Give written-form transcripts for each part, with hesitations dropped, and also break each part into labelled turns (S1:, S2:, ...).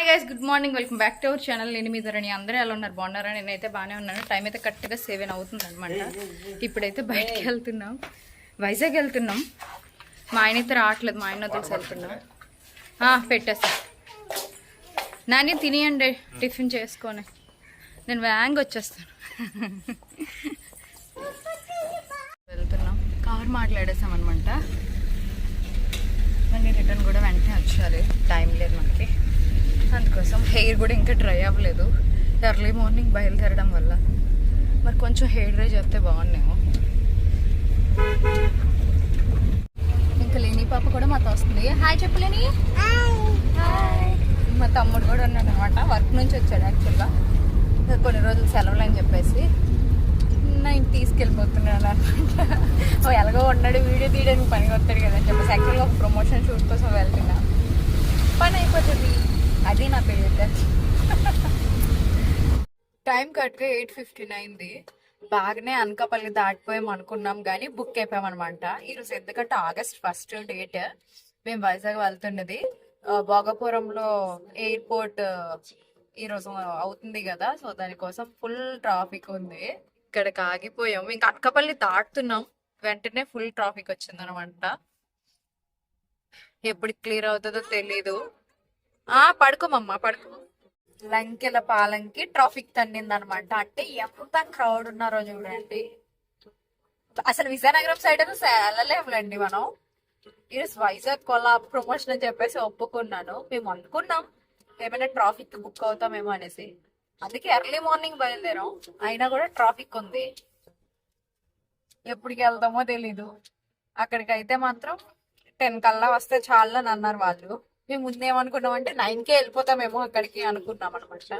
S1: Guys good morning, welcome back to our channel. నేను మీ ధరణి. అందరూ ఎలా ఉన్నారు? బాగున్నారా? నేనైతే బాగానే ఉన్నాను. టైం అయితే కరెక్ట్గా 7 అవుతుంది అనమాట. ఇప్పుడైతే బయటకు వెళ్తున్నాం, వైజాగ్ వెళ్తున్నాం. మా ఆయన అయితే రావట్లేదు, మా ఆయన వదిలేసి వెళ్తున్నాం. పెట్టేస్తా నాని, తినేయండి టిఫిన్ చేసుకొని. నేను వ్యాంగ్ వచ్చేస్తాను. వెళ్తున్నాం, కార్ మాట్లాడేసాం అనమాట. మళ్ళీ రిటర్న్ కూడా వెంటనే వచ్చేయాలి, టైం లేదు మనకి. అందుకోసం హెయిర్ కూడా ఇంకా డ్రై అవ్వలేదు, ఎర్లీ మార్నింగ్ బయలుదేరడం వల్ల. మరి కొంచెం హెయిర్ డ్రై చేస్తే బాగున్నాము. ఇంకా లేని పాప కూడా మాతో వస్తుంది. హాయ్ చెప్పలేని. హాయ్. మా తమ్ముడు కూడా ఉన్నాడు అనమాట, వర్క్ నుంచి వచ్చాడు. యాక్చువల్గా కొన్ని రోజులు సెలవులు అని చెప్పేసి నేను తీసుకెళ్ళిపోతున్నాను అనమాట. ఎలాగో ఉన్నాడు, వీడియో తీయడానికి పనికి వస్తాడు కదా అని చెప్పేసి యాక్చువల్గా ఒక ప్రమోషన్ షూట్ కోసం వెళ్తున్నా. పని అయిపోతుంది, అది నా పేరు. టైం కరెక్ట్గా 8:59. బాగానే అనకాపల్లి దాటిపోయాం అనుకున్నాం, కానీ బుక్ అయిపోయామన్నమాట ఈరోజు. ఎందుకంటే August 1st డేట్. మేము వైజాగ్ వెళ్తున్నది. భోగపురంలో ఎయిర్పోర్ట్ ఈరోజు అవుతుంది కదా, సో దానికోసం ఫుల్ ట్రాఫిక్ ఉంది. ఇక్కడికి ఆగిపోయాం, ఇంకా అనకాపల్లి దాటుతున్నాం, వెంటనే ఫుల్ ట్రాఫిక్ వచ్చింది అనమాట. ఎప్పుడు క్లియర్ అవుతుందో తెలీదు. పడుకోమమ్మా పడుకో. లంకెల పాలంకి ట్రాఫిక్ తన్నింది అనమాట. అంటే ఎంత క్రౌడ్ ఉన్నారో చూడండి. అసలు విజయనగరం సైడ్ వెళ్ళలేములేండి మనం. ఈరోజు వైజాగ్ కొలాబ్ ప్రమోషన్ అని చెప్పేసి ఒప్పుకున్నాను. మేము అనుకున్నాం ఏమైనా ట్రాఫిక్ బుక్ అవుతామేమో అనేసి, అందుకే ఎర్లీ మార్నింగ్ బయలుదేరాం. అయినా కూడా ట్రాఫిక్ ఉంది, ఎప్పటికి వెళ్తామో తెలీదు. అక్కడికైతే మాత్రం 10 కల్లా వస్తే చాలా అని అన్నారు వాళ్ళు. మేము ముందేమనుకున్నాం అంటే 9కే వెళ్ళిపోతామేమో అక్కడికి అనుకున్నాం అనమాట.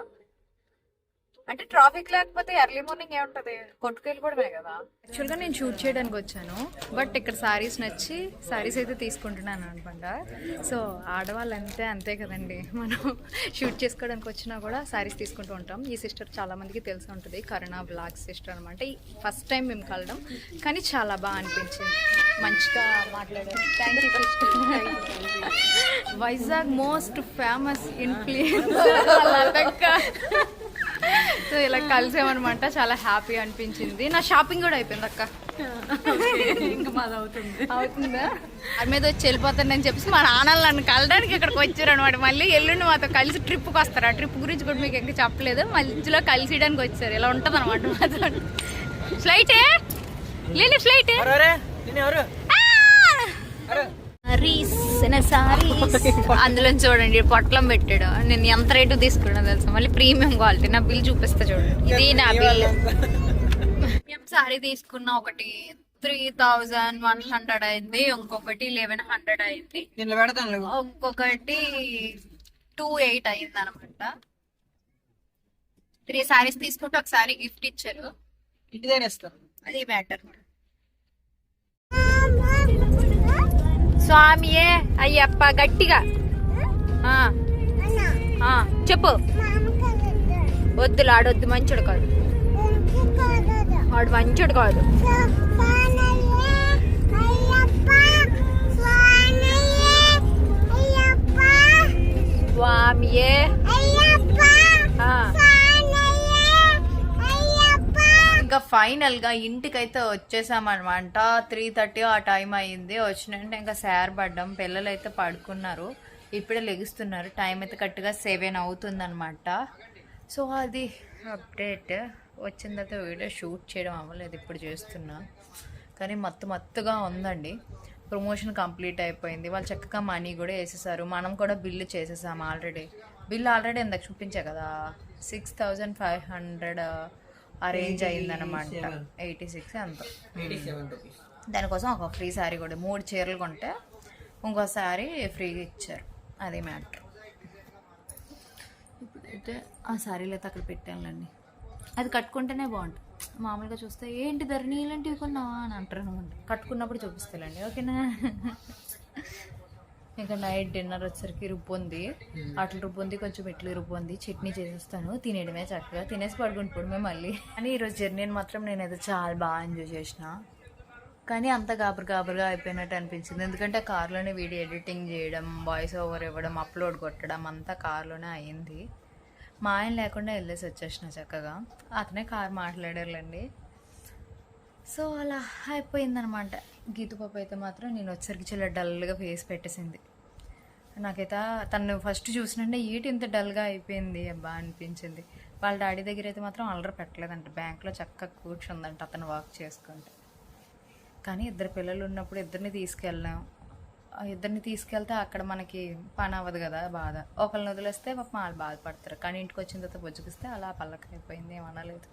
S1: అంటే ట్రాఫిక్ లేకపోతే ఎర్లీ మార్నింగ్ ఏముంటది, కొట్టుకు వెళ్ళిపోవడమే కదా. యాక్చువల్గా నేను షూట్ చేయడానికి వచ్చాను, బట్ ఇక్కడ సారీస్ నచ్చి సారీస్ అయితే తీసుకుంటున్నాను అనమాట. సో ఆడవాళ్ళు అంతే కదండి, మనం షూట్ చేసుకోవడానికి వచ్చినా కూడా సారీస్ తీసుకుంటూ ఉంటాం. ఈ సిస్టర్ చాలా మందికి తెలిసి ఉంటుంది, కరుణ బ్లాగ్స్ సిస్టర్ అనమాట. ఫస్ట్ టైం మేము కలడం, కానీ చాలా బాగా అనిపించింది, మంచిగా మాట్లాడారు. Thank you sister. Vizag most famous influencer. So ఇలా కలిసామన్నమాట, చాలా హ్యాపీ అనిపించింది. నా షాపింగ్ కూడా అయిపోయింది అక్క. ఇంకా మాది అవుతుందా అది మీద వచ్చి వెళ్ళిపోతానని చెప్పేసి మా నాన్నలు నన్ను కలడానికి ఇక్కడికి వచ్చారు అనమాట. మళ్ళీ ఎల్లుండి మాతో కలిసి ట్రిప్కి వస్తారు. ఆ ట్రిప్ గురించి కూడా మీకు ఇంకా చెప్పలేదు, మధ్యలో కలిసియడానికి వచ్చారు. ఇలా ఉంటుంది అనమాట మాతో. ఫ్లైటే లేని ఫ్లైట్ అందులో చూడండి పొట్లం పెట్టాడు. నేను ఎంత రేటు తీసుకున్నా తెలుసా, మళ్ళీ ప్రీమియం క్వాలిటీ. నా బిల్ చూపిస్తా చూడండి, ఇది నా బిల్. మేము సారీ తీసుకున్న ఒకటి 3100 అయింది, ఇంకొకటి 1100 అయింది, ఇంకొకటి 28 అయింది అనమాట. 3 సారీస్ తీసుకుంటే ఒక సారీ గిఫ్ట్ ఇచ్చారు, అది మ్యాటర్. స్వామియే అయ్యప్ప గట్టిగా చెప్పు. వద్దులు, ఆడొద్దు, మంచుడు కాదు, ఆడు మంచుడు కాదు. స్వామియే ఇంకా ఫైనల్ గా ఇంటికైతే వచ్చేసామన్నమాట. 3:30 ఆ టైం అయింది. వచ్చినంటే ఇంకా సార్ పడ్డాం, పిల్లలు అయితే పడుకున్నారు, ఇప్పుడే లెగుస్తున్నారు. టైం అయితే కరెక్ట్గా 7 అవుతుందన్నమాట. సో అది అప్డేట్. వచ్చిన తర్వాత వీడియో షూట్ చేయడం అవ్వలేదు, ఇప్పుడు చేస్తున్నా. కానీ మత్తుగా ఉందండి. ప్రమోషన్ కంప్లీట్ అయిపోయింది, వాళ్ళు చక్కగా మనీ కూడా వేసేసారు. మనం కూడా బిల్లు చేసేసాము ఆల్రెడీ. బిల్ ఆల్రెడీ ఎంత చూపించా కదా, 6500 అరేంజ్ అయిందనమాట. 86 అంత. దానికోసం ఒక ఫ్రీ శారీ కూడా, 3 చీరలు కొంటే ఇంకో శారీ ఫ్రీగా ఇచ్చారు, అది మ్యాటర్. ఇప్పుడైతే ఆ శారీలు అయితే అక్కడ పెట్టానులేండి, అది కట్టుకుంటేనే బాగుంటుంది. మామూలుగా చూస్తే ఏంటి ధరణి ఇలాంటివి కొన్నావా అని అంటారు అనమాట. కట్టుకున్నప్పుడు చూపిస్తానండి, ఓకేనా. ఇంకా నైట్ డిన్నర్ వచ్చేసరికి రుబ్బుంది, అట్లా రుబ్బుంది, కొంచెం ఇడ్లీ రుబ్బుంది, చట్నీ చేసేస్తాను, తినేయడమే. చక్కగా తినేసి పడుకుంటుపోవడమే మళ్ళీ. అని ఈరోజు జర్నీని మాత్రం నేనైతే చాలా బాగా ఎంజాయ్ చేసిన.
S2: కానీ అంత గాబరుగా అయిపోయినట్టు అనిపించింది. ఎందుకంటే కార్లోనే వీడియో ఎడిటింగ్ చేయడం, వాయిస్ ఓవర్ ఇవ్వడం, అప్లోడ్ కొట్టడం అంతా కార్లోనే అయింది. మా ఆయన లేకుండా వెళ్ళేసి వచ్చేసిన చక్కగా. అతనే కార్ మాట్లాడారులేండి. సో అలా అయిపోయిందనమాట. గీతు పాప అయితే మాత్రం నేను వచ్చేసరికి చాలా డల్గా ఫేస్ పెట్టేసింది. నాకైతే తను ఫస్ట్ చూసినంటే ఏంటి ఇంత డల్గా అయిపోయింది అబ్బా అనిపించింది. వాళ్ళ డాడీ దగ్గర అయితే మాత్రం అల్లరి పెట్టలేదంట. బ్యాంక్లో చక్కగా కూర్చుందంట అతను వర్క్ చేసుకుంటే. కానీ ఇద్దరు పిల్లలు ఉన్నప్పుడు ఇద్దరిని తీసుకెళ్ళాం. ఇద్దరిని తీసుకెళ్తే అక్కడ మనకి పని అవ్వదు కదా, బాధ. ఒకళ్ళని వదిలేస్తే పాపం వాళ్ళు బాధపడతారు. కానీ ఇంటికి వచ్చిన తర్వాత బుజ్జగిస్తే అలా పల్లకైపోయింది, ఏమనలేదు.